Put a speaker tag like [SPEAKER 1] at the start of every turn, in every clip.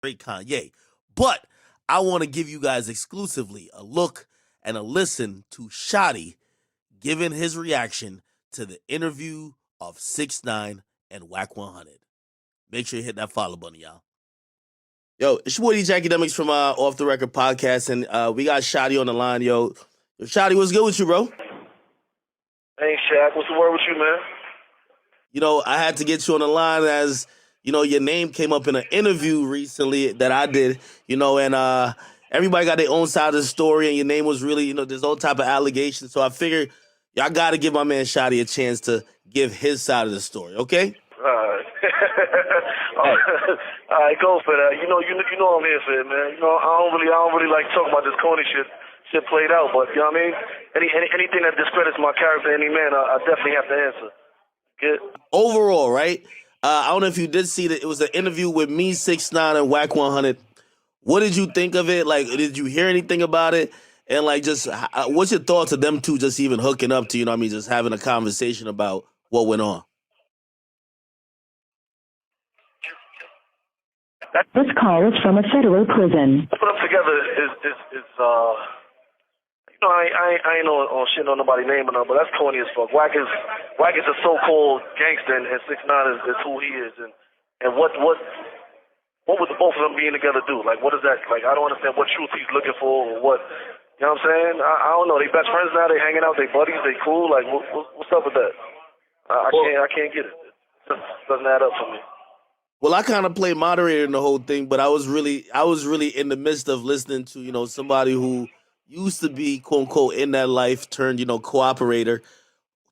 [SPEAKER 1] great Kanye. But I want to give you guys exclusively a look and a listen to Shotti giving his reaction to the interview of 6ix9ine and Wack 100. Make sure you hit that follow button, y'all. Yo, it's your boy DJ Akademiks from Off the Record Podcast, and we got Shotti on the line, yo. Shotti, what's good with you, bro?
[SPEAKER 2] Hey, Shaq, what's the word with you, man?
[SPEAKER 1] You know, I had to get you on the line as, you know, your name came up in an interview recently that I did, you know, and everybody got their own side of the story, and your name was really, you know, there's all type of allegations. So I figured y'all got to give my man Shotti a chance to give his side of the story, okay?
[SPEAKER 2] All right. All right, go for that. You know I'm here for it, man. You know, I don't really like talking about this Coney shit played out, but you know what I mean? Anything that discredits my character, any man, I definitely have to answer. Good.
[SPEAKER 1] Overall, right? I don't know if you did see that it was an interview with me, 6ix9ine, and Wack 100. What did you think of it? Like, did you hear anything about it? And like, just what's your thoughts of them two just even hooking up to, you know what I mean, just having a conversation about what went on?
[SPEAKER 3] This call is from a federal prison.
[SPEAKER 2] Put them together is you know, I ain't on shit on nobody's name or nothing, but that's corny as fuck. Wack is a so-called gangster, and 6ix9ine is who he is, and what would the both of them being together do? Like, what is that? Like, I don't understand what truth he's looking for, or what. You know what I'm saying? I don't know. They best friends now. They hanging out. They buddies. They cool. Like, what's up with that? I can't get it. It just doesn't add up for me.
[SPEAKER 1] Well, I kind of played moderator in the whole thing, but I was really in the midst of listening to, you know, somebody who used to be, quote unquote, in that life turned, you know, cooperator,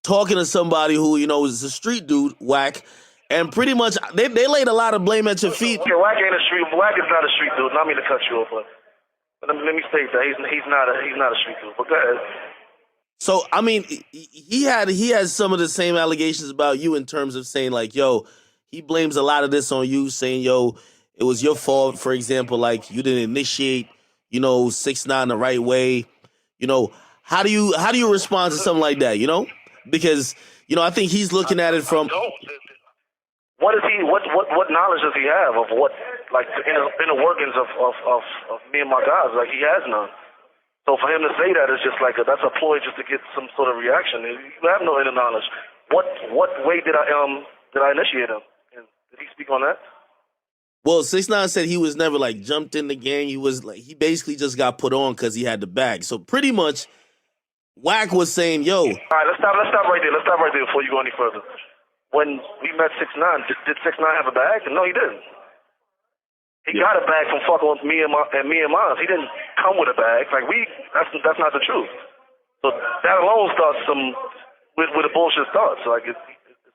[SPEAKER 1] talking to somebody who, you know, was a street dude, Wack, and pretty much they laid a lot of blame at your feet.
[SPEAKER 2] Yeah, Wack ain't a street. Wack is not a street dude. Not mean to cut you off, but let me state that he's not a street dude. But go ahead.
[SPEAKER 1] So I mean, he had some of the same allegations about you in terms of saying like, yo, he blames a lot of this on you, saying, yo, it was your fault. For example, like you didn't initiate, you know, 6ix9ine the right way. You know, how do you respond to something like that? You know, because you know I think he's looking at it from.
[SPEAKER 2] What is he? What knowledge does he have of what, like, the inner workings of me and my guys? Like, he has none. So for him to say that is just like that's a ploy just to get some sort of reaction. You have no inner knowledge. What way did I initiate him? And did he speak on that?
[SPEAKER 1] Well, 6ix9ine said he was never like jumped in the gang. He was like he basically just got put on because he had the bag. So pretty much, Wack was saying, "Yo."
[SPEAKER 2] All right, let's stop right there. Let's stop right there before you go any further. When we met 6ix9ine, did 6ix9ine have a bag? No, he didn't. He got a bag from fucking with me and mine. He didn't come with a bag. Like that's not the truth. So that alone starts some with a bullshit start. So like it's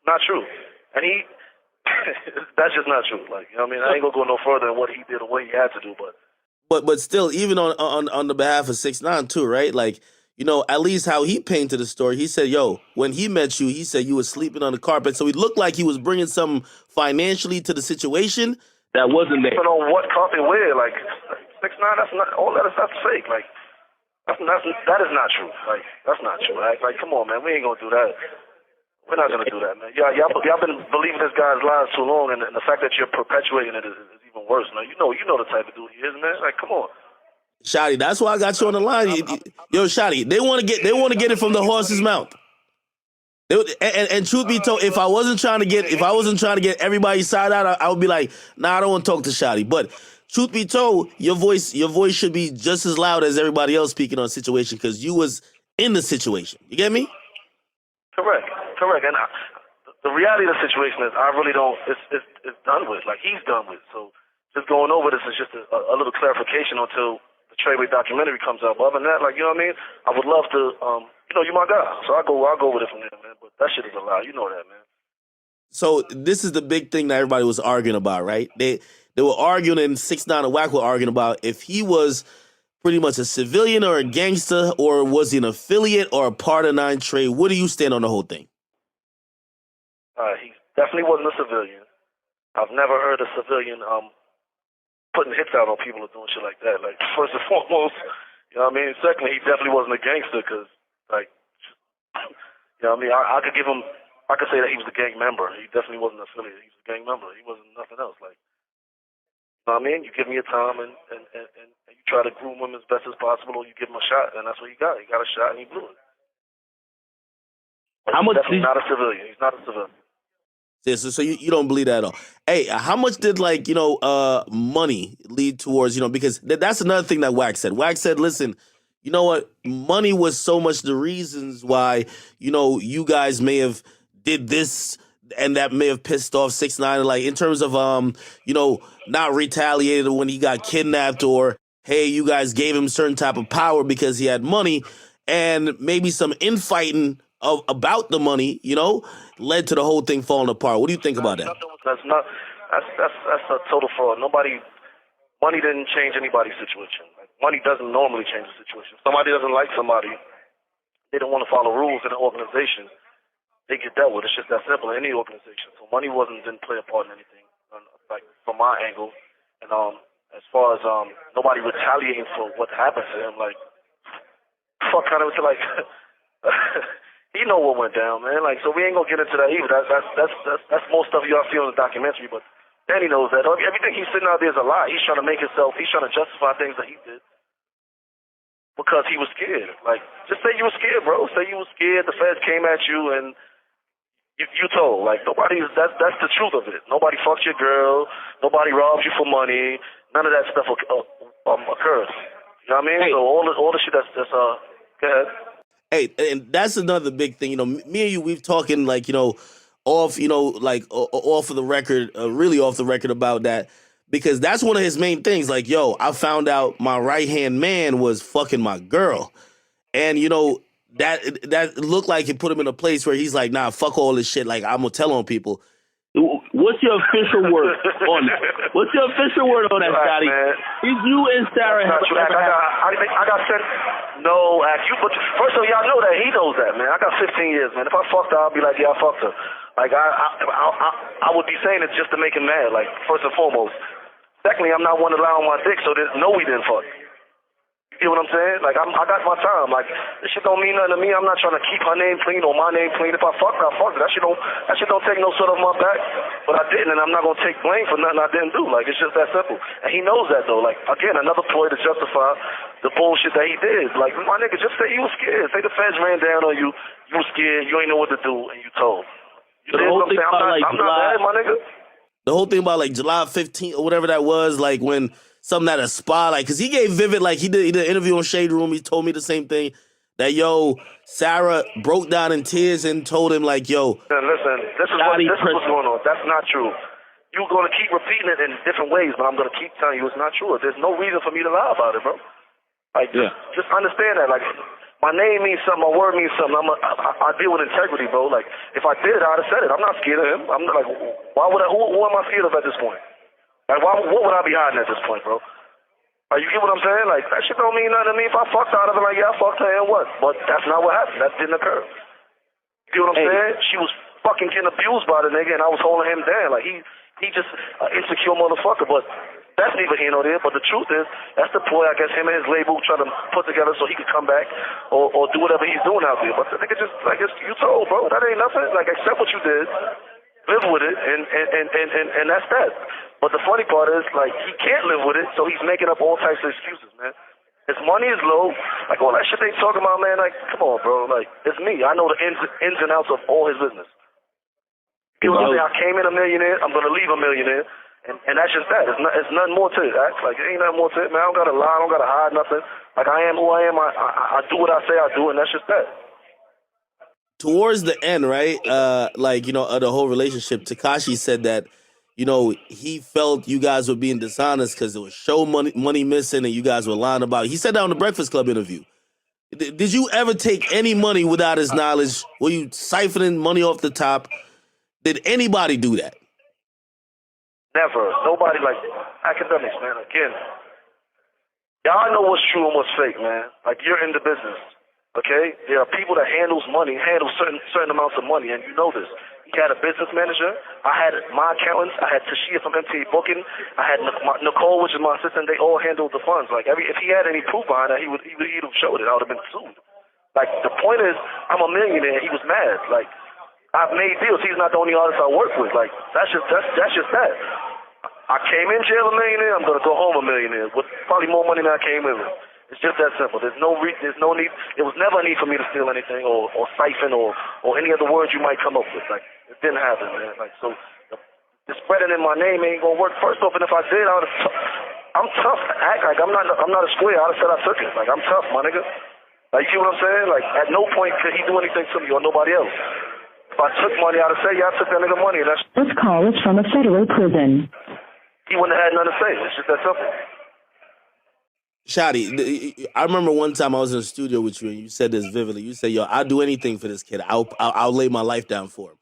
[SPEAKER 2] not true. And that's just not true. Like, you know what I mean? I ain't gonna go no further than what he did or what he had to do,
[SPEAKER 1] But still, even on the behalf of 6ix9ine too, right? Like, you know, at least how he painted the story. He said, yo, when he met you, he said you were sleeping on the carpet. So he looked like he was bringing something financially to the situation that wasn't there.
[SPEAKER 2] I don't know what carpet where. Like 6ix9ine, that's not all that stuff's fake. Like that is not true. Like that's not true. Like come on, man, we ain't gonna do that. We're not gonna do that, man. Y'all been believing this guy's lies too long, and the fact that you're perpetuating it is even worse, man. You know the type of dude he is, man. Like, come on.
[SPEAKER 1] Shotti, that's why I got you on the line. Yo, Shotti, they want to get it from the horse's mouth. And truth be told, if I wasn't trying to get everybody's side out, I would be like, nah, I don't want to talk to Shotti. But truth be told, your voice should be just as loud as everybody else speaking on the situation because you was in the situation. You get me?
[SPEAKER 2] Correct. And the reality of the situation is, I really don't. It's done with. Like he's done with. So just going over this is just a little clarification until the Treyway documentary comes out. But other than that, like, you know what I mean? I would love to. You know, you're my guy, so I'll go with it from there, man. But that shit is a lie. You know that, man.
[SPEAKER 1] So this is the big thing that everybody was arguing about, right? They were arguing, and 6ix9ine and Wack were arguing about if he was pretty much a civilian or a gangster, or was he an affiliate or a part of 9 Trey? What do you stand on the whole thing?
[SPEAKER 2] He definitely wasn't a civilian. I've never heard a civilian putting hits out on people or doing shit like that. Like, first and foremost, you know what I mean? Secondly, he definitely wasn't a gangster because, like, you know what I mean? I could say that he was a gang member. He definitely wasn't an affiliate. He was a gang member. He wasn't nothing else. Like, know what I mean? You give him your time and you try to groom him as best as possible, or you give him a shot, and that's what he got. He got a shot and he blew it. But
[SPEAKER 4] How much?
[SPEAKER 2] He's not a civilian. He's not a civilian.
[SPEAKER 1] Yeah, so you don't believe that at all. Hey, how much did money lead towards, because that's another thing that Wax said. Wax said, listen, you know what? Money was so much the reasons why, you guys may have did this and that may have pissed off 6ix9ine, like in terms of not retaliated when he got kidnapped, or hey, you guys gave him certain type of power because he had money, and maybe some infighting about the money, led to the whole thing falling apart. What do you think about that?
[SPEAKER 2] That's a total fraud. Money didn't change anybody's situation. Like, money doesn't normally change the situation. If somebody doesn't like somebody, they don't want to follow rules in an organization, they get dealt with. It's just that simple in any organization. So money didn't play a part in anything, like from my angle. And as far as nobody retaliating for what happened to him, like, fuck kind of like. He know what went down, man. Like, so we ain't gonna get into that either. That's more stuff y'all see on the documentary. But Danny knows that. Everything he's sitting out there is a lie. He's trying to make himself. He's trying to justify things that he did because he was scared. Like, just say you were scared, bro. Say you were scared. The feds came at you and you told. Like, that's the truth of it. Nobody fucked your girl. Nobody robbed you for money. None of that stuff occurs. You know what I mean? Hey. So all the shit that's go ahead.
[SPEAKER 1] Hey, and that's another big thing. Me and you, we've talking off, off of the record, really off the record about that, because that's one of his main things. Like, yo, I found out my right-hand man was fucking my girl. And, that looked like it put him in a place where he's like, nah, fuck all this shit. Like, I'm going to tell on people.
[SPEAKER 4] What's your official word on that? What's your official word on that, Scotty? Is you and Sarah have
[SPEAKER 2] I got sent. No, you. But first of all, y'all know that he knows that, man. I got 15 years, man. If I fucked her, I'll be like, yeah, I fucked her. Like, I would be saying it just to make him mad. Like, first and foremost. Secondly, I'm not one to lie on my dick, so there's no we didn't fuck. You get what I'm saying? Like, I got my time. Like, this shit don't mean nothing to me. I'm not trying to keep her name clean or my name clean. If I fucked her, I fucked her. That shit don't take no sweat off my back. But I didn't, and I'm not gonna take blame for nothing I didn't do. Like, it's just that simple. And he knows that though. Like, again, another ploy to justify the bullshit that he did. Like, my nigga, just say you was scared. Say the feds ran down on you. You was scared. You ain't know what to do, and you told. You know what I'm saying? I'm not mad, my nigga.
[SPEAKER 1] The whole thing about like July 15th or whatever that was, like when something at a spa, like, cause he gave Vivid, like he did an interview on Shade Room. He told me the same thing, that Sarah broke down in tears and told him like,
[SPEAKER 2] listen, this is what's going on. That's not true. You're gonna keep repeating it in different ways, but I'm gonna keep telling you it's not true. There's no reason for me to lie about it, bro. Like, just understand that. Like, my name means something, my word means something. I deal with integrity, bro. Like, if I did, I'd have said it. I'm not scared of him. I'm not like, why would I? Who am I scared of at this point? Like, what would I be hiding at this point, bro? Like, you get what I'm saying? Like, that shit don't mean nothing to me. If I fucked her, I'd have been like, yeah, I fucked her, and what? But that's not what happened. That didn't occur. You get what I'm saying? She was fucking getting abused by the nigga, and I was holding him down. Like, he just an insecure motherfucker. But that's neither here nor there. But the truth is, that's the ploy, I guess, him and his label trying to put together so he could come back or do whatever he's doing out there. But the nigga just, like, you told, bro. That ain't nothing. Like, accept what you did. Live with it, and that's that. But the funny part is, like, he can't live with it, so he's making up all types of excuses, man. His money is low. Like, all that shit they talking about, man, like, come on, bro. Like, it's me. I know the ins and outs of all his business. You know what I'm saying? I came in a millionaire. I'm going to leave a millionaire. And that's just that. It's nothing more to it. Like, it ain't nothing more to it, man. I don't got to lie. I don't got to hide nothing. Like, I am who I am. I do what I say I do, and that's just that.
[SPEAKER 1] Towards the end, right, of the whole relationship, Tekashi said that, he felt you guys were being dishonest because there was show money missing and you guys were lying about it. He said that on the Breakfast Club interview. Did you ever take any money without his knowledge? Were you siphoning money off the top? Did anybody do that?
[SPEAKER 2] Never. Nobody. Like, Akademiks, man. Again, y'all know what's true and what's fake, man. Like, you're in the business. Okay? There are people that handle certain amounts of money, and you know this. He had a business manager. I had my accountants. I had Tashia from MTA Booking. I had Nicole, which is my assistant. They all handled the funds. Like, if he had any proof behind that, he'd have showed it. I would have been sued. Like, the point is, I'm a millionaire. He was mad. Like, I've made deals. He's not the only artist I work with. Like, that's just that. I came in jail a millionaire. I'm gonna go home a millionaire with probably more money than I came in with. It's just that simple. There's no need. There was never a need for me to steal anything or siphon or any other words you might come up with. Like, it didn't happen, man. Like, so the spreading in my name ain't gonna work. First off, and if I did, I'm tough. Act like I'm not a square. I'd have said I took it. Like, I'm tough, my nigga. Like, you know what I'm saying? Like, at no point could he do anything to me or nobody else. If I took money, I'd have said, yeah, I took that nigga money. And
[SPEAKER 3] This call is from a federal prison.
[SPEAKER 2] He wouldn't have had nothing to say. It's just that simple.
[SPEAKER 1] Shotti, I remember one time I was in the studio with you and you said this vividly. You said, yo, I'll do anything for this kid. I'll lay my life down for him.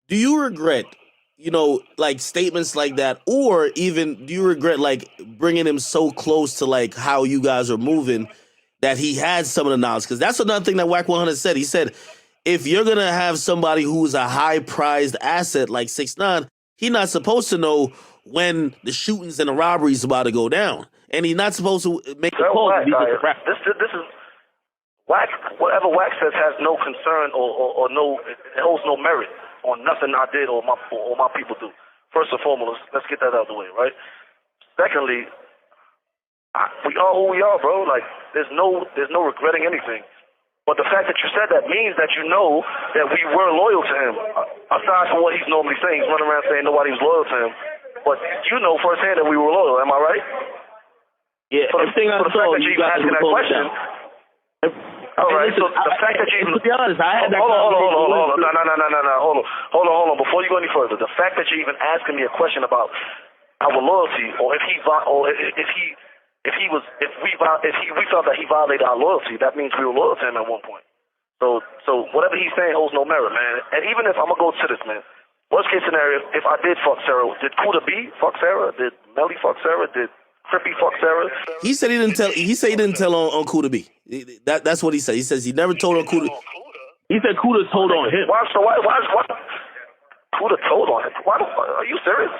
[SPEAKER 1] Do you regret, like statements like that? Or even do you regret like bringing him so close to like how you guys are moving that he had some of the knowledge? Because that's another thing that Wack 100 said. He said, if you're going to have somebody who's a high prized asset like 6ix9ine, he's not supposed to know when the shootings and the robberies about to go down. And he's not supposed to make a call.
[SPEAKER 2] This is Wack. Whatever Wack says has no concern or no, it holds no merit on nothing I did or my people do. First and foremost, let's get that out of the way, right? Secondly, we are who we are, bro. Like, there's no regretting anything. But the fact that you said that means that you know that we were loyal to him. Aside from what he's normally saying, he's running around saying nobody was loyal to him. But you know firsthand that we were loyal. Am I right?
[SPEAKER 4] Yeah, everything I saw, you got to hold it down.
[SPEAKER 2] All right, so the fact that you even...
[SPEAKER 4] To be honest, I had that
[SPEAKER 2] Hold on. No. Hold on. Before you go any further, the fact that you're even asking me a question about our loyalty, or if we felt that he violated our loyalty, that means we were loyal to him at one point. So whatever he's saying holds no merit, man. And even if I'm gonna go to this, man, worst case scenario, if I did fuck Sarah, did Kuda B fuck Sarah? Did Melly fuck Sarah? Did Crippy fuck Sarah?
[SPEAKER 1] He said he didn't tell. He said he didn't tell on Kuda B. That's what he said. He says he never told on Kuda.
[SPEAKER 4] He said Kuda told on him.
[SPEAKER 2] Why Kuda told on him? Why the fuck? Are you serious?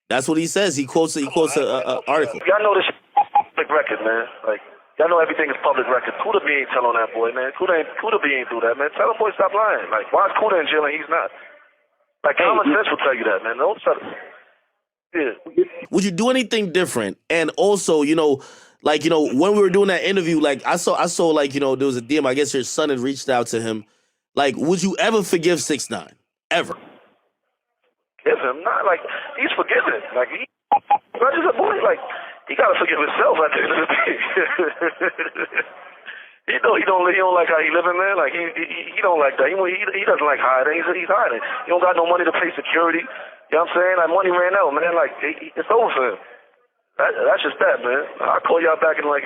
[SPEAKER 1] That's what he says. He quotes an article.
[SPEAKER 2] Y'all know this shit public record, man. Like, y'all know everything is public record. Kuda B ain't tell on that boy, man. Kuda B ain't do that, man. Tell the boy stop lying. Like, why is Kuda in jail and he's not? Like, common sense will tell you that, man. Don't tell him. Yeah.
[SPEAKER 1] Would you do anything different? And also, when we were doing that interview, like I saw like, there was a DM, I guess your son had reached out to him. Like, would you ever forgive 6ix9ine? Ever?
[SPEAKER 2] Forgive him? Not like, he's forgiven. Like, he's just a boy. Like, he gotta forgive himself at the end of the day. He don't like how he living, man. Like, he don't like that. He doesn't like hiding. He's hiding. He don't got no money to pay security. You know what I'm saying? Like, money ran out, man. Like, it's over for him. That's just that, man. I'll call y'all back in, like,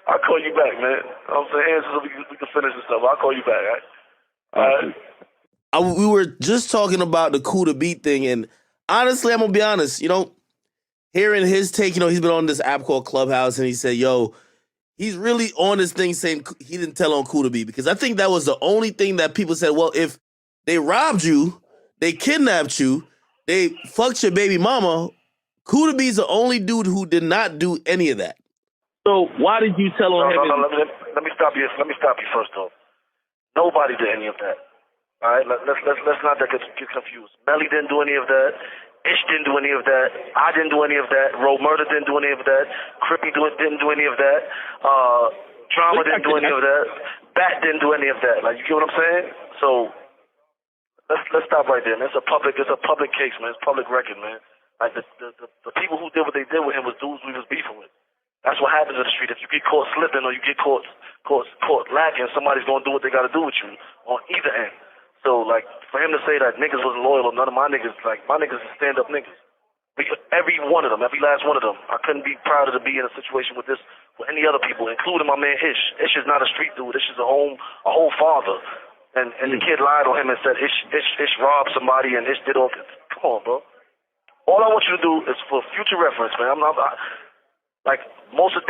[SPEAKER 2] I'll call you back, man. You know what I'm saying? So we can finish this stuff. I'll call you back, all right?
[SPEAKER 1] We were just talking about the Kuda B thing, and honestly, I'm going to be honest, hearing his take, he's been on this app called Clubhouse, and he said, he's really on this thing saying he didn't tell on Kuda B, because I think that was the only thing that people said, well, if they robbed you, they kidnapped you, they fucked your baby mama, Kuda B's the only dude who did not do any of that.
[SPEAKER 4] So why did you tell on him?
[SPEAKER 2] No, let me stop you. Let me stop you first, though. Nobody did any of that. All right, let's not get confused. Melly didn't do any of that. Ish didn't do any of that. I didn't do any of that. Roll Murder didn't do any of that. Crippy didn't do any of that. Drama didn't do any of that. Bat didn't do any of that. Like, you get what I'm saying? So let's stop right there, man. It's a public case, man. It's public record, man. Like, the people who did what they did with him was dudes we was beefing with. That's what happens in the street. If you get caught slipping or you get caught lacking, somebody's gonna do what they gotta do with you on either end. So, like, for him to say that niggas wasn't loyal or none of my niggas, like, my niggas is stand-up niggas. Every one of them, every last one of them. I couldn't be prouder to be in a situation with any other people, including my man Ish. Ish is not a street dude. Ish is a whole father. And the kid lied on him and said Ish robbed somebody and Ish did all this. Come on, bro. All I want you to do is for future reference, man.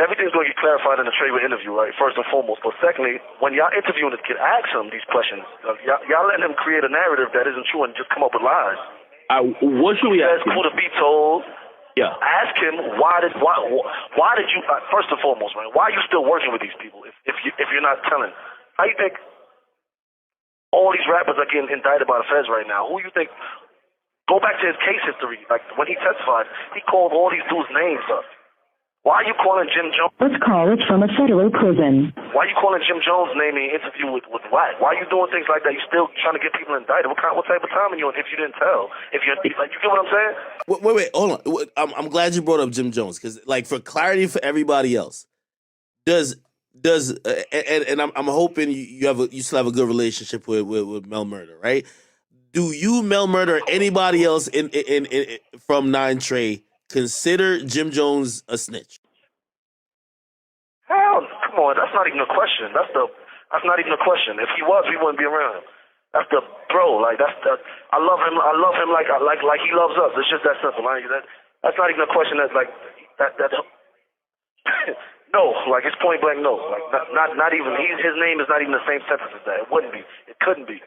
[SPEAKER 2] Everything's going to get clarified in the Trey interview, right? First and foremost. But secondly, when y'all interviewing this kid, ask him these questions. Y'all letting him create a narrative that isn't true and just come up with lies.
[SPEAKER 4] What should we ask him?
[SPEAKER 2] Kuda B told.
[SPEAKER 4] Yeah.
[SPEAKER 2] Ask him why did you first and foremost, man? Why are you still working with these people if you're not telling? How you think all these rappers are getting indicted by the feds right now? Who you think Go back to his case history. Like, when he testified, he called all these dudes' names up. Why are you calling Jim Jones?
[SPEAKER 3] This call is from a federal prison.
[SPEAKER 2] Why are you calling Jim Jones' name in an interview with Wack? Why are you doing things like that? You still trying to get people indicted? What type of time are you on if you didn't tell? If you like, you get what I'm saying?
[SPEAKER 1] Wait, hold on. I'm glad you brought up Jim Jones because, like, for clarity for everybody else, and I'm hoping you still have a good relationship with Mel Murder, right? Do you, Mel Murder, or anybody else in from 9 Trey consider Jim Jones a snitch?
[SPEAKER 2] Hell, come on, that's not even a question. That's not even a question. If he was, we wouldn't be around him. That's the bro. Like I love him. I love him like he loves us. It's just that simple. That's not even a question. That's like that. No, like it's point blank. No, like not even. His name is not even the same sentence as that. It wouldn't be. It couldn't be.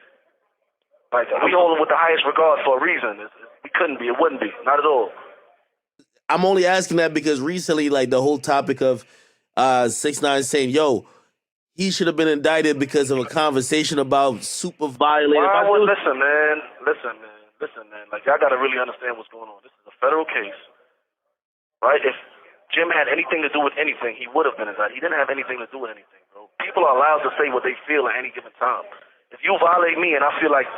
[SPEAKER 2] Like, we hold him with the highest regard for a reason. We couldn't be. It wouldn't be. Not at all.
[SPEAKER 1] I'm only asking that because recently, like, the whole topic of 6ix9ine saying, yo, he should have been indicted because of a conversation about super violating.
[SPEAKER 2] Listen, man. Like, y'all got to really understand what's going on. This is a federal case, right? If Jim had anything to do with anything, he would have been indicted. He didn't have anything to do with anything, bro. People are allowed to say what they feel at any given time. If you violate me and I feel like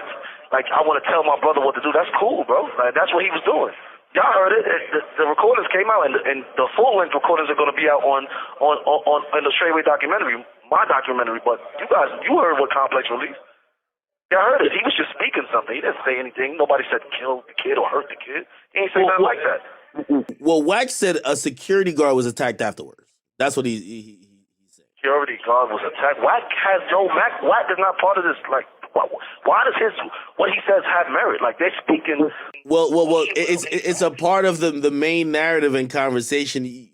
[SPEAKER 2] I want to tell my brother what to do, that's cool, bro. Like, that's what he was doing. Y'all heard it. The recordings came out, and the full-length recordings are going to be out on the Treyway documentary, my documentary. But you heard what Complex released. Y'all heard it. He was just speaking something. He didn't say anything. Nobody said kill the kid or hurt the kid. He ain't say nothing like that.
[SPEAKER 1] Well, Wack said a security guard was attacked afterwards. That's what he said.
[SPEAKER 2] Security guard was attacked. Wack is not part of this. Like, why does what he says have merit? Like, they're speaking.
[SPEAKER 1] Well, it's a part of the main narrative and conversation.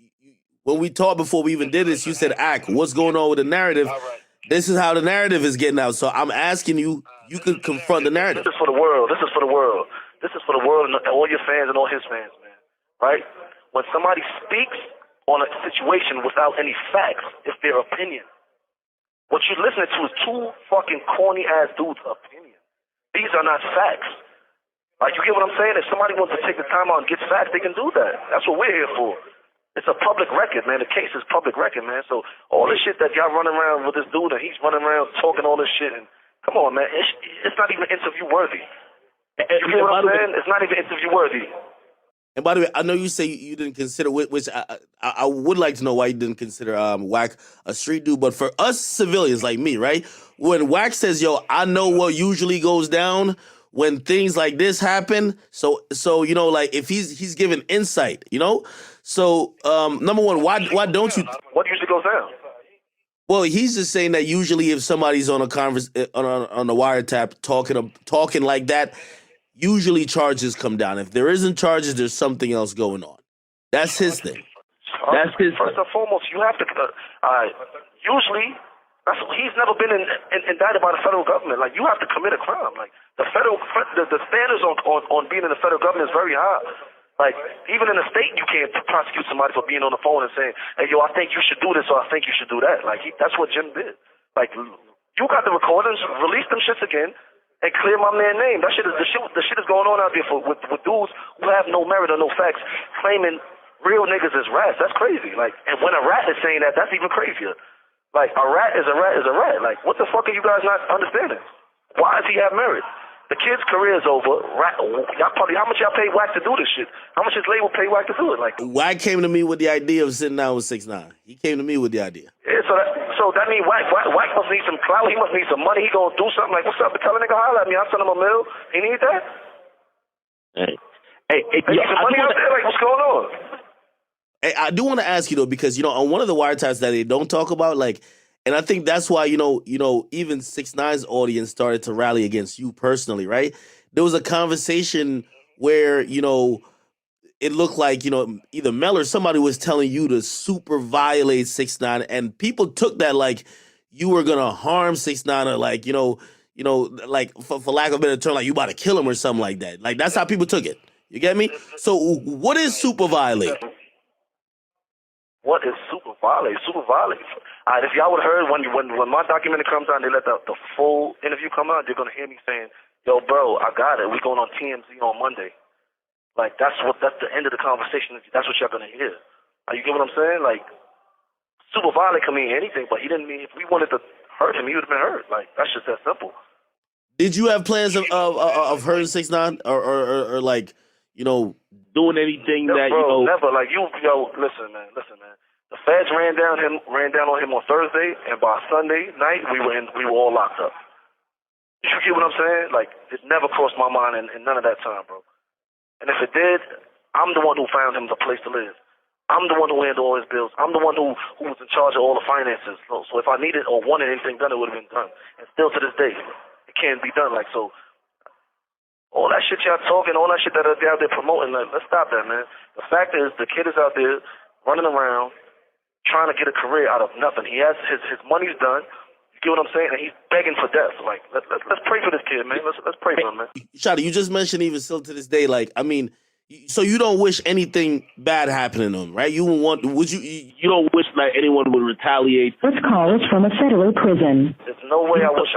[SPEAKER 1] When we talked before we even did this, you said, "Ak, what's going on with the narrative?" Right. This is how the narrative is getting out. So I'm asking you. You can confront the narrative.
[SPEAKER 2] This is for the world. This is for the world. This is for the world and all your fans and all his fans, man. Right? When somebody speaks on a situation without any facts, it's their opinion. What you're listening to is two fucking corny-ass dudes' opinion. These are not facts. Like, you get what I'm saying? If somebody wants to take the time out and get facts, they can do that. That's what we're here for. It's a public record, man. The case is public record, man. So all this shit that y'all running around with this dude and he's running around talking all this shit, and come on, man. It's not even interview-worthy. You get what I'm saying? It's not even interview-worthy.
[SPEAKER 1] And by the way, I know you say you didn't consider, which I would like to know why you didn't consider Wack a street dude. But for us civilians like me, right? When Wack says, yo, I know what usually goes down when things like this happen. So you know, like, if he's giving insight, you know? So, number one, why don't you?
[SPEAKER 2] What usually goes down?
[SPEAKER 1] Well, he's just saying that usually if somebody's on a on a wiretap talking like that, usually charges come down. If there isn't charges, there's something else going on. That's his thing.
[SPEAKER 2] First and foremost, you have to. Usually, he's never been indicted by the federal government. Like, you have to commit a crime. Like, the standards on being in the federal government is very high. Like, even in the state, you can't prosecute somebody for being on the phone and saying, "Hey, yo, I think you should do this or I think you should do that." Like, that's what Jim did. Like, you got the recordings, release them shits again, and clear my man's name. That shit is the shit is going on out there with dudes who have no merit or no facts, claiming real niggas is rats. That's crazy. Like, and when a rat is saying that, that's even crazier. Like, a rat is a rat is a rat. Like, what the fuck are you guys not understanding? Why does he have merit? The kid's career is over. How much y'all pay Wack to do this shit? How much his label pay Wack to do it? Like,
[SPEAKER 1] Wack came to me with the idea of sitting down with 6ix9ine. He came to me with the idea.
[SPEAKER 2] Yeah, so that means Wack must need some clout. He must need some money. He gonna do something like, what's up? Tell a nigga holler at me. I'll send him a mill. He need that? Hey, need some money out there? Like, what's going on?
[SPEAKER 1] Hey, I do want to ask you though, because, you know, on one of the wiretaps that they don't talk about, like, and I think that's why, you know, even 6ix9ine's audience started to rally against you personally, right? There was a conversation where, you know, it looked like, you know, either Mel or somebody was telling you to super violate 6ix9ine, and people took that like you were gonna harm 6ix9ine, or like, you know, like for lack of a better term, like you about to kill him or something like that. Like, that's how people took it. You get me? So what is super violate?
[SPEAKER 2] What is super violate? Super violate. All right, if y'all would have heard when my documentary comes out and they let the full interview come out, they're going to hear me saying, "Yo, bro, I got it. We going on TMZ on Monday." Like, that's the end of the conversation. That's what y'all gonna hear. You get what I'm saying? Like, super violent can mean anything, but he didn't mean, if we wanted to hurt him, he would have been hurt. Like, that's just that simple.
[SPEAKER 1] Did you have plans of hurting 6ix9ine or like, you know,
[SPEAKER 4] doing anything that,
[SPEAKER 2] bro,
[SPEAKER 4] you know?
[SPEAKER 2] Never. Like, listen, man. The feds ran down on him on Thursday, and by Sunday night, we were all locked up. You get what I'm saying? Like, it never crossed my mind in none of that time, bro. And if it did, I'm the one who found him the place to live. I'm the one who handled all his bills. I'm the one who was in charge of all the finances. So if I needed or wanted anything done, it would have been done. And still to this day, it can't be done. Like, so all that shit y'all talking, all that shit that they're out there promoting, like, let's stop that, man. The fact is, the kid is out there running around trying to get a career out of nothing. He has his money's done. You get what I'm saying? And he's begging for death. Like, let's pray for this kid, man. Let's pray for him, man.
[SPEAKER 1] Shotti, you just mentioned even still to this day, like, I mean, so you don't wish anything bad happening to him, right? You
[SPEAKER 4] don't wish that anyone would retaliate.
[SPEAKER 3] This call is from a federal prison.
[SPEAKER 2] There's no way I wish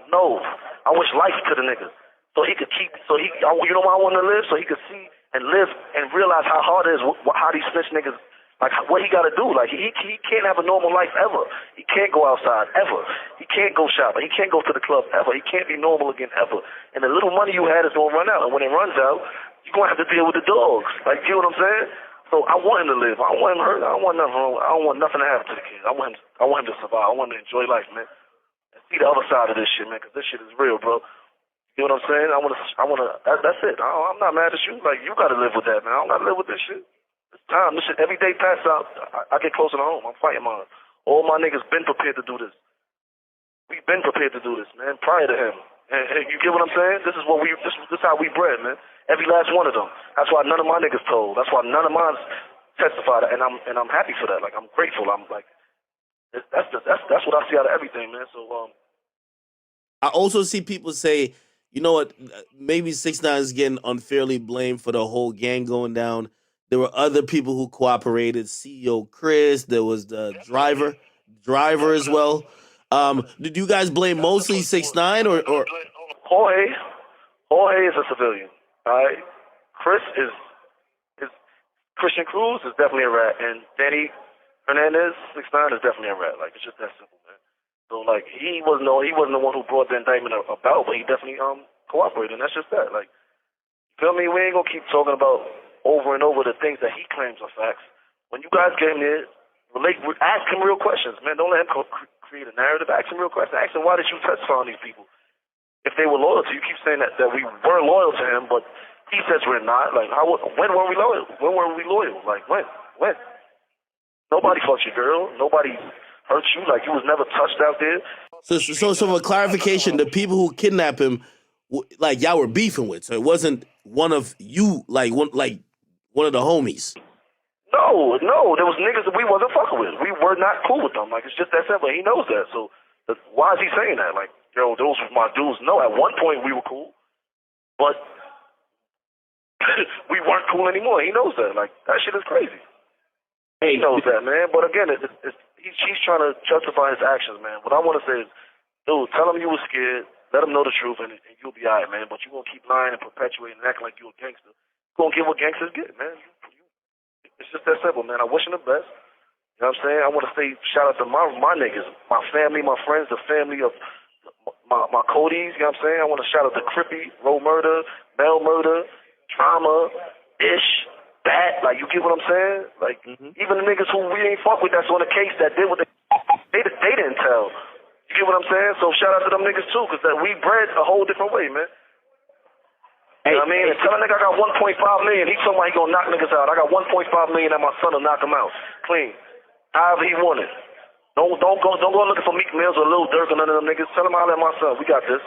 [SPEAKER 2] no. I wish life to the nigga. So he could keep, you know why I want to live? So he could see and live and realize how hard it is, how these snitch niggas, like, what he got to do. Like, he can't have a normal life ever. He can't go outside ever. He can't go shopping. He can't go to the club ever. He can't be normal again ever. And the little money you had is going to run out. And when it runs out, you're going to have to deal with the dogs. Like, you know what I'm saying? So I want him to live. I don't want him hurt. I don't want nothing wrong. I don't want nothing to happen to the kid. I want him to survive. I want him to enjoy life, man. And see the other side of this shit, man, because this shit is real, bro. You know what I'm saying? That's it. I'm not mad at you. Like, you got to live with that, man. I don't got to live with this shit. It's time. This shit, every day pass out, I get closer to home. I'm fighting mine. All my niggas been prepared to do this. We've been prepared to do this, man, prior to him. And you get what I'm saying? This is how we bred, man. Every last one of them. That's why none of my niggas told. That's why none of mine testified. And I'm happy for that. Like, I'm grateful. I'm like, that's what I see out of everything, man. So
[SPEAKER 1] I also see people say, you know what, maybe 6ix9ine is getting unfairly blamed for the whole gang going down. There were other people who cooperated. CEO Chris. There was the driver as well. Did you guys blame mostly 6ix9ine or?
[SPEAKER 2] Jorge is a civilian. All right. Chris is Christian Cruz is definitely a rat, and Danny Hernandez 6ix9ine is definitely a rat. Like, it's just that simple, man. So, like, he wasn't the one who brought the indictment about, but he definitely cooperated, and that's just that. Like, feel me? We ain't gonna keep talking about over and over the things that he claims are facts. When you guys get in there, ask him real questions, man. Don't let him create a narrative. Ask him real questions. Ask him, why did you testify on these people? If they were loyal to you, keep saying that we were loyal to him, but he says we're not. Like, when were we loyal? When were we loyal? Like, when? Nobody fucked your girl. Nobody hurt you. Like, you was never touched out there.
[SPEAKER 1] So for clarification, the people who kidnapped him, like, y'all were beefing with, so it wasn't one of you, like one of the homies.
[SPEAKER 2] No, there was niggas that we wasn't fucking with. We were not cool with them. Like, it's just that simple. He knows that. So why is he saying that? Like, yo, those were my dudes. No, at one point we were cool, but we weren't cool anymore. He knows that. Like, that shit is crazy. He knows that, man. But again, he's trying to justify his actions, man. What I want to say is, dude, tell him you were scared. Let him know the truth, and you'll be all right, man. But you're going to keep lying and perpetuating and acting like you're a gangster. You're going to get what gangsters get, man. It's just that simple, man. I wish him the best. You know what I'm saying? I want to say shout out to my niggas, my family, my friends, the family of my Codys. You know what I'm saying? I want to shout out to Crippy, Roll Murder, Mel Murder, Trauma, Ish, Bat. Like, you get what I'm saying? Like, even the niggas who we ain't fuck with that's on the case that did what they didn't tell. You get what I'm saying? So shout out to them niggas too, because we bred a whole different way, man. You know what I mean? And tell a nigga I got 1.5 million. He told me he gonna knock niggas out. I got 1.5 million and my son will knock him out clean. However he want it. Don't go looking for Meek Mills or Lil Durk or none of them niggas. Tell him I'll let my son. We got this.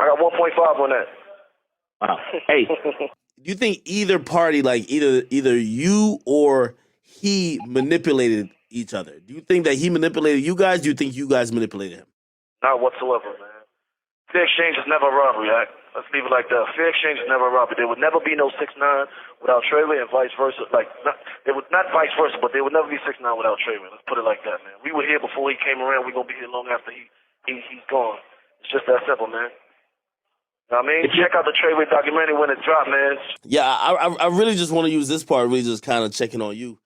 [SPEAKER 2] I got 1.5 on that.
[SPEAKER 4] Wow. Hey.
[SPEAKER 1] Do you think either party, like either you or he, manipulated each other? Do you think that he manipulated you guys? Do you think you guys manipulated him? Not
[SPEAKER 2] whatsoever, man. Fair exchange is never a robbery, right? Let's leave it like that. Fair exchange is never a robbery. There would never be no 6ix9ine without Treyway and vice versa. Like, not vice versa, but there would never be 6ix9ine without Treyway. Let's put it like that, man. We were here before he came around. We're going to be here long after he's gone. It's just that simple, man. I mean, check out the Treyway documentary when it dropped, man.
[SPEAKER 1] Yeah, I really just want to use this part, really just kind of checking on you.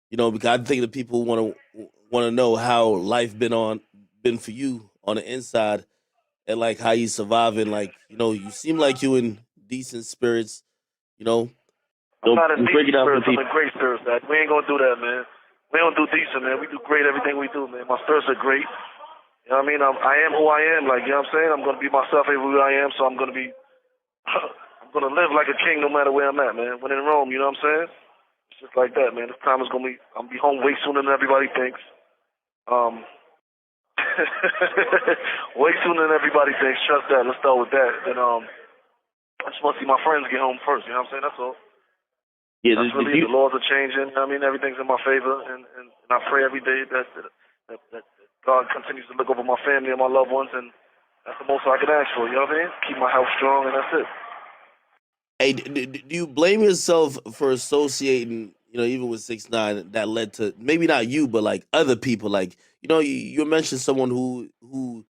[SPEAKER 1] You know, because I think the people want to know how life been for you on the inside, and like how you surviving. Like, you know, you seem like you in decent spirits. You know,
[SPEAKER 2] I'm not in decent spirits. I'm in great spirits. Man. We ain't gonna do that, man. We don't do decent, man. We do great everything we do, man. My spirits are great. You know what I mean? I am who I am. Like, you know what I'm saying? I'm gonna be myself everywhere I am. So I'm gonna be. I'm gonna live like a king no matter where I'm at, man. When in Rome, you know what I'm saying? It's just like that, man. This time is gonna be. I'm gonna be home way sooner than everybody thinks. Way sooner than everybody thinks. Trust that. Let's start with that. And I just want to see my friends get home first. You know what I'm saying? That's all.
[SPEAKER 4] Yeah,
[SPEAKER 2] that's really the laws are changing. I mean, everything's in my favor, and I pray every day that God continues to look over my family and my loved ones, and that's the most I can ask for. You know what I mean? Keep my health strong, and that's it.
[SPEAKER 1] Hey, do you blame yourself for associating, you know, even with 6ix9ine, that led to maybe not you, but like other people? Like, you know, you mentioned someone who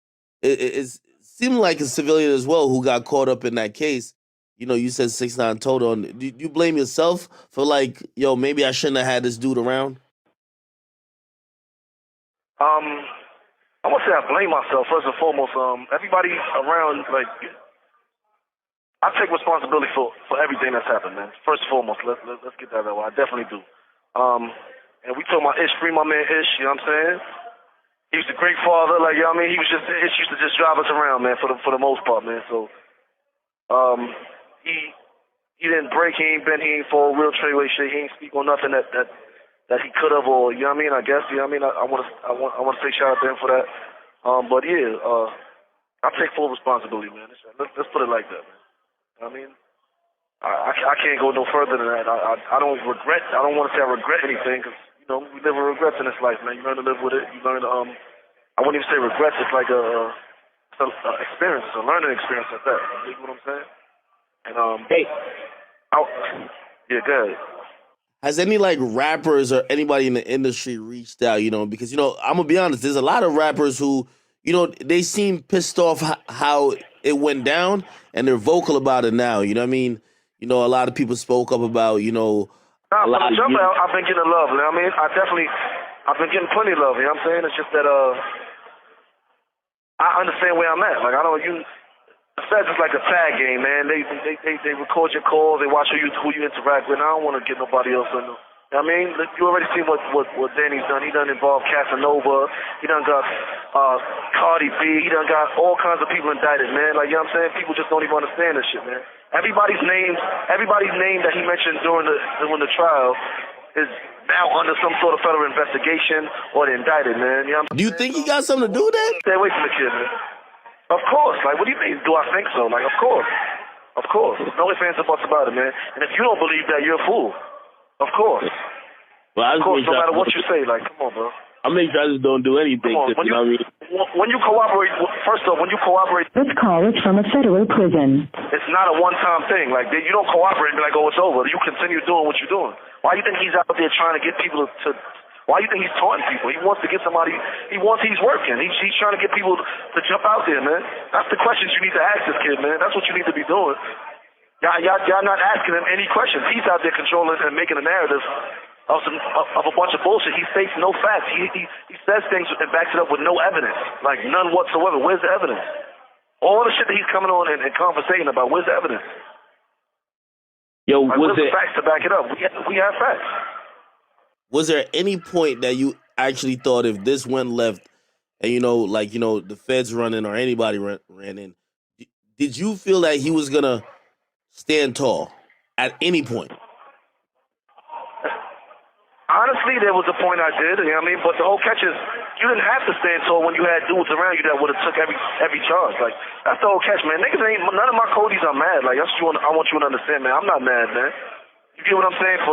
[SPEAKER 1] is seemed like a civilian as well who got caught up in that case. You know, you said 6ix9ine told on. Do you blame yourself for like, yo, maybe I shouldn't have had this dude around?
[SPEAKER 2] I won't say I blame myself. First and foremost, everybody around, like, I take responsibility for everything that's happened, man. First and foremost, let's get that out. I definitely do. And we told my Ish, free my man Ish. You know what I'm saying? He was a great father. Like, you know what I mean? Ish used to just drive us around, man, for the most part, man. So, he didn't break. He ain't fall real Treyway shit. He ain't speak on nothing that he could have, or you know what I mean? I guess, you know what I mean? I want to say shout out to him for that. But yeah, I take full responsibility, man. Let's put it like that, man. I mean, I can't go no further than that. I don't regret. I don't want to say I regret anything, because, you know, we live with regrets in this life, man. You learn to live with it. You learn to, I wouldn't even say regrets. It's like a experience, a learning experience at that. You know what I'm saying? And
[SPEAKER 4] hey,
[SPEAKER 2] yeah, go ahead.
[SPEAKER 1] Has any like rappers or anybody in the industry reached out? You know, because, you know, I'm gonna be honest. There's a lot of rappers who, you know, they seem pissed off how it went down, and they're vocal about it now. You know what I mean? You know, a lot of people spoke up about, you know.
[SPEAKER 2] Nah, from the jump out, I've been getting love. You know what I mean? I've been getting plenty of love. You know what I'm saying? It's just that I understand where I'm at. Like, the feds is like a tag game, man. They record your calls. They watch who you interact with. And I don't want to get nobody else in them. You know what I mean? You already seen what Danny's done. He done involved Casanova. He done got Cardi B. He done got all kinds of people indicted, man. Like, you know what I'm saying? People just don't even understand this shit, man. Everybody's name that he mentioned during the trial is now under some sort of federal investigation or they're indicted, man. You know what I'm saying?
[SPEAKER 1] Do you think he got something to do with that?
[SPEAKER 2] Stay away from the kid, man. Of course. Like, what do you mean? Do I think so? Like, of course. Of course. No ifs, ands, or buts about it, man. And if you don't believe that, you're a fool. Of course.
[SPEAKER 4] Well,
[SPEAKER 2] of course, no matter what you say. Like, come on, bro.
[SPEAKER 4] I make sure I just don't do anything.
[SPEAKER 2] Come on. When you cooperate, first off, when you cooperate...
[SPEAKER 3] This call is from a federal prison.
[SPEAKER 2] It's not a one-time thing. Like, you don't cooperate and be like, oh, it's over. You continue doing what you're doing. Why do you think he's out there trying to get people to... Why do you think he's taunting people? He wants to get somebody... He's working. He's trying to get people to jump out there, man. That's the questions you need to ask this kid, man. That's what you need to be doing. Y'all not asking him any questions. He's out there controlling and making a narrative of a bunch of bullshit. He states no facts. He says things and backs it up with no evidence. Like, none whatsoever. Where's the evidence? All the shit that he's coming on and conversating about, where's the evidence?
[SPEAKER 4] Yo,
[SPEAKER 2] like, where's the facts to back it up? We have facts.
[SPEAKER 1] Was there any point that you actually thought if this went left and, you know, like, you know, the feds running or anybody ran in, did you feel that he was going to stand tall at any point?
[SPEAKER 2] Honestly, there was a point I did, you know what I mean? But the whole catch is, you didn't have to stand tall when you had dudes around you that would have took every charge. Like, that's the whole catch, man. Niggas ain't, none of my Codys are mad. Like, that's what I want you to understand, man. I'm not mad, man. You get what I'm saying?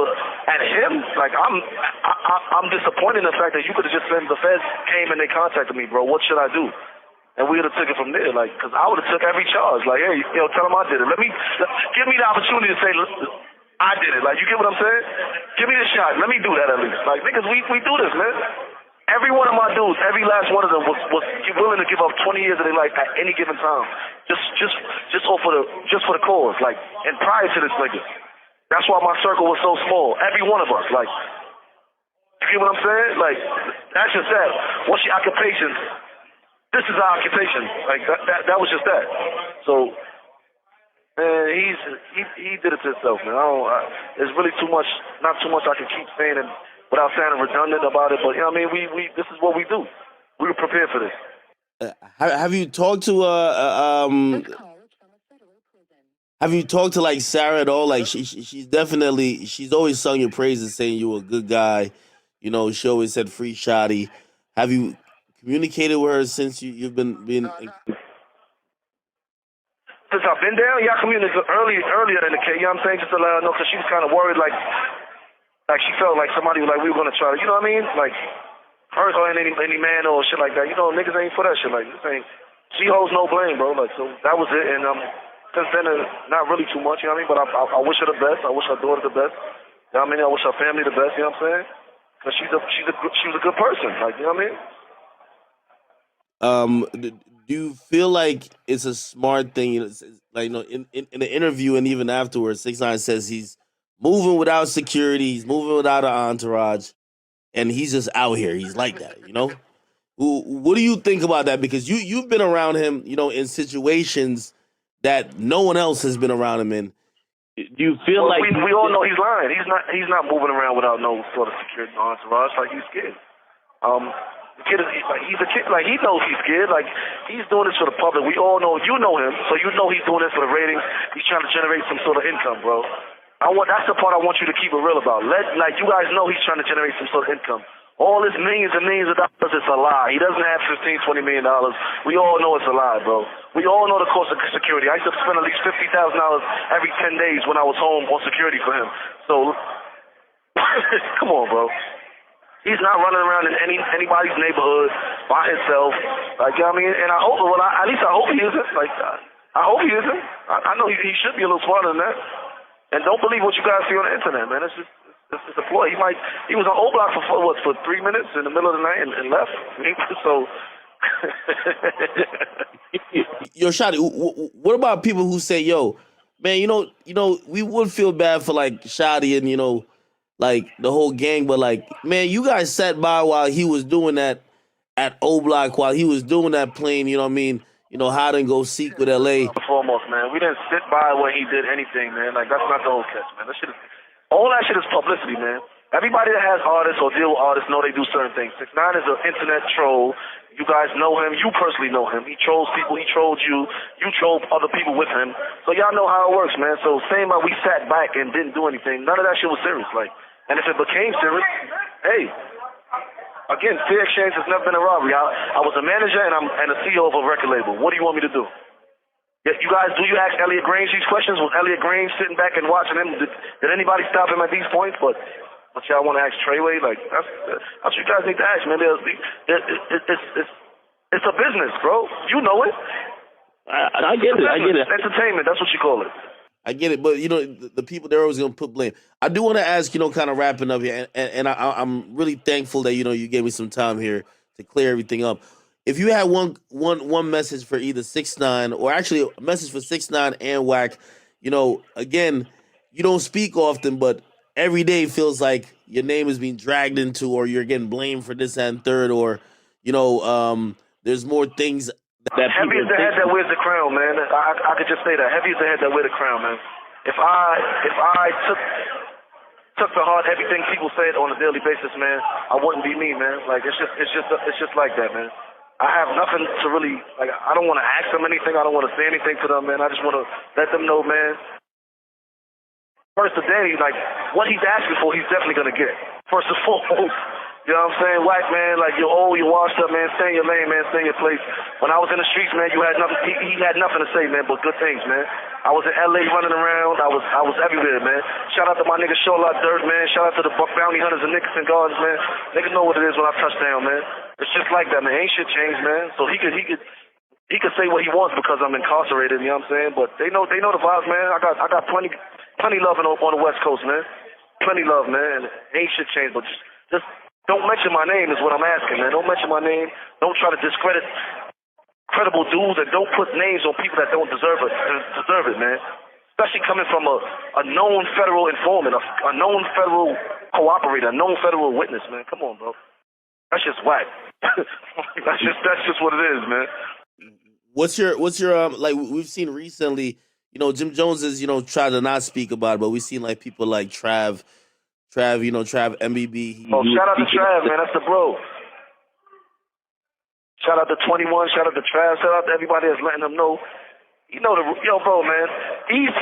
[SPEAKER 2] At him, like, I'm disappointed in the fact that you could have just said the feds came and they contacted me, bro. What should I do? And we would have took it from there, like, because I would have took every charge. Like, hey, you know, tell them I did it. Give me the opportunity to say, I did it. Like, you get what I'm saying? Give me the shot. Let me do that at least. Like, niggas, we do this, man. Every one of my dudes, every last one of them was willing to give up 20 years of their life at any given time, just for the cause. Like, and prior to this nigga, that's why my circle was so small. Every one of us, like, you get what I'm saying? Like, that's just that. What's your occupation? This is our occupation. Like that was just that. So, man, he did it to himself, man. There's really not too much I can keep saying and without sounding redundant about it. But you know what I mean? We this is what we do. We were prepared for this.
[SPEAKER 1] Have you talked to Have you talked to like Sarah at all? Like she's always sung your praises, saying you were a good guy. You know, she always said free Shotti. Have you communicated with her since you've been?
[SPEAKER 2] Since I've been down, yeah, I communicated earlier in the case. You know what I'm saying? Just to let her know, because she was kind of worried, like she felt like somebody was like we were gonna try to, you know what I mean? Like her ain't any man or shit like that. You know, niggas ain't for that shit. Like this ain't. She holds no blame, bro. Like so that was it. And since then, not really too much. You know what I mean? But I wish her the best. I wish her daughter the best. You know what I mean? I wish her family the best. You know what I'm saying? Because she was a good person. Like you know what I mean?
[SPEAKER 1] Do you feel like it's a smart thing? You know, like, you know, in the interview and even afterwards, 6ix9ine says he's moving without security, he's moving without an entourage, and he's just out here. He's like that, you know. What do you think about that? Because you've been around him, you know, in situations that no one else has been around him in. Do you feel like
[SPEAKER 2] we all know he's lying? He's not moving around without no sort of security entourage. Like he's scared. The kid is like he's a kid. Like he knows he's scared. Like he's doing this for the public. We all know. You know him, so you know he's doing this for the ratings. He's trying to generate some sort of income, bro. That's the part I want you to keep it real about. Like you guys know he's trying to generate some sort of income. All this millions and millions of dollars, it's a lie. He doesn't have $15, $20 million. We all know it's a lie, bro. We all know the cost of security. I used to spend at least $50,000 every 10 days when I was home on security for him. So, come on, bro. He's not running around in anybody's neighborhood by himself. Like, you know what I mean? And I hope, at least I hope he isn't. Like, I hope he isn't. I know he should be a little smarter than that. And don't believe what you guys see on the internet, man. It's just a ploy. He was on O Block for 3 minutes in the middle of the night and left. So,
[SPEAKER 1] yo, Shotti, what about people who say, yo, man, you know, we would feel bad for like Shotti and, you know, like the whole gang, but like, man, you guys sat by while he was doing that at O Block, while he was doing that plane, you know what I mean? You know, hide and go seek with LA.
[SPEAKER 2] Foremost, man, we didn't sit by when he did anything, man. Like, that's not the whole catch, man. All that shit is publicity, man. Everybody that has artists or deal with artists know they do certain things. 6ix9ine is an internet troll. You guys know him. You personally know him. He trolls people. He trolled you. You troll other people with him. So y'all know how it works, man. So saying that we sat back and didn't do anything, none of that shit was serious. Like, and if it became serious, hey, again, fair exchange has never been a robbery. I was a manager and I'm a CEO of a record label. What do you want me to do? You guys, do you ask Elliot Grange these questions? Was Elliot Grange sitting back and watching him? Did anybody stop him at these points? But y'all want to ask Treyway? Like, that's what you guys need to ask, man. It's a business, bro. You know it.
[SPEAKER 4] I get it. I get it.
[SPEAKER 2] Entertainment, that's what you call it.
[SPEAKER 1] I get it, but you know the people, they're always gonna put blame. I do want to ask, you know, kind of wrapping up here, and I'm really thankful that, you know, you gave me some time here to clear everything up. If you had one message for either 6ix9ine, or actually a message for 6ix9ine and Wack, you know, again, you don't speak often, but every day feels like your name is being dragged into, or you're getting blamed for this and third, or, you know, there's more things.
[SPEAKER 2] Heavy is the head that wears the crown, man. I could just say that. Heavy is the head that wears the crown, man. If I took to heart everything people said on a daily basis, man, I wouldn't be me, man. Like it's just like that, man. I have nothing to really, like, I don't want to ask them anything. I don't want to say anything to them, man. I just want to let them know, man. First today, like, what he's asking for, he's definitely going to get. First and foremost. You know what I'm saying? Wack, man, like, you're old, you're washed up, man. Stay in your lane, man. Stay in your place. When I was in the streets, man, you had nothing. He had nothing to say, man, but good things, man. I was in LA running around. I was everywhere, man. Shout out to my nigga Shola Dirt, man. Shout out to the Bounty Hunters and Nickerson Gardens, man. Niggas know what it is when I touch down, man. It's just like that, man. Ain't shit changed, man. So he could say what he wants because I'm incarcerated. You know what I'm saying? But they know the vibes, man. I got plenty love on the West Coast, man. Plenty love, man. Ain't shit changed, but just don't mention my name is what I'm asking, man. Don't mention my name. Don't try to discredit credible dudes, and don't put names on people that don't deserve it, man. Especially coming from a known federal informant, a known federal cooperator, a known federal witness, man. Come on, bro. That's just whack. that's just what it is, man.
[SPEAKER 1] What's your like we've seen recently, you know, Jim Jones has, you know, tried to not speak about it, but we've seen like people like Trav, you know, Trav MBB.
[SPEAKER 2] Oh, shout out to Trav, man. That's the bro. Shout out to 21. Shout out to Trav. Shout out to everybody that's letting them know. You know, bro, man. He's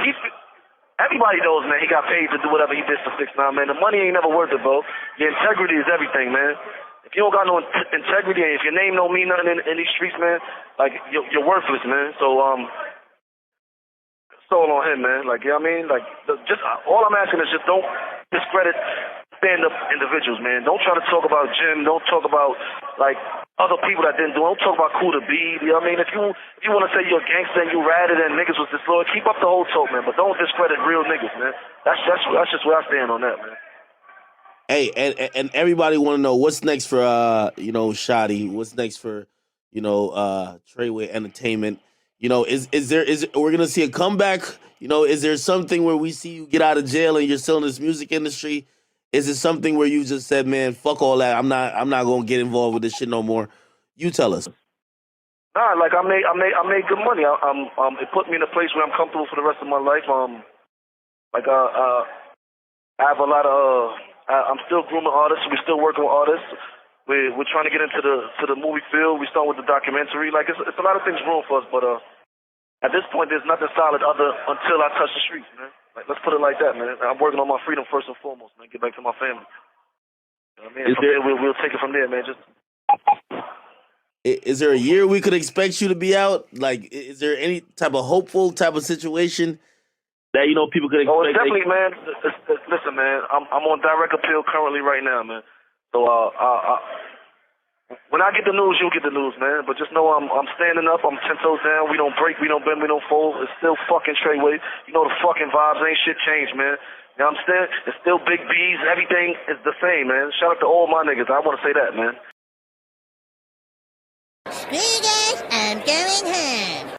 [SPEAKER 2] everybody knows, man. He got paid to do whatever he did for 6ix9ine, man. The money ain't never worth it, bro. Your integrity is everything, man. If you don't got no integrity, and if your name don't mean nothing in these streets, man, like you're worthless, man. So all on him, man. Like, you know what I mean? Like, just all I'm asking is just don't discredit stand-up individuals, man. Don't try to talk about Jim. Don't talk about, like, other people that didn't do it. Don't talk about Cool to Be. You know what I mean? If you want to say you're a gangster and you ratted and niggas was disloyal, keep up the whole talk, man. But don't discredit real niggas, man. That's just where I stand on that, man.
[SPEAKER 1] Hey, and everybody want to know what's next for you know, Shotti. What's next for, you know, Treyway Entertainment. You know, is we're gonna see a comeback? You know, is there something where we see you get out of jail and you're still in this music industry? Is it something where you just said, man, fuck all that, I'm not gonna get involved with this shit no more? You tell us.
[SPEAKER 2] Nah, like I made good money. It put me in a place where I'm comfortable for the rest of my life. I have a lot of I'm still grooming artists. We're still working with artists. We're trying to get into the movie field. We start with the documentary. Like it's a lot of things growing for us, but at this point there's nothing solid until I touch the streets, man. Like, let's put it like that, man. I'm working on my freedom first and foremost, man. Get back to my family. You know what I mean? From there, we'll take it from there, man. Just.
[SPEAKER 1] Is there a year we could expect you to be out? Like, is there any type of hopeful type of situation that, you know, people could expect?
[SPEAKER 2] Oh, it's definitely, man. Listen, man. I'm on direct appeal currently right now, man. So when I get the news, you'll get the news, man. But just know I'm standing up. I'm 10 toes down. We don't break. We don't bend. We don't fold. It's still fucking Treyway. You know the fucking vibes. Ain't shit changed, man. You know what I'm saying? It's still Big B's. Everything is the same, man. Shout out to all my niggas. I want to say that, man.
[SPEAKER 5] Screw you guys, I'm going home.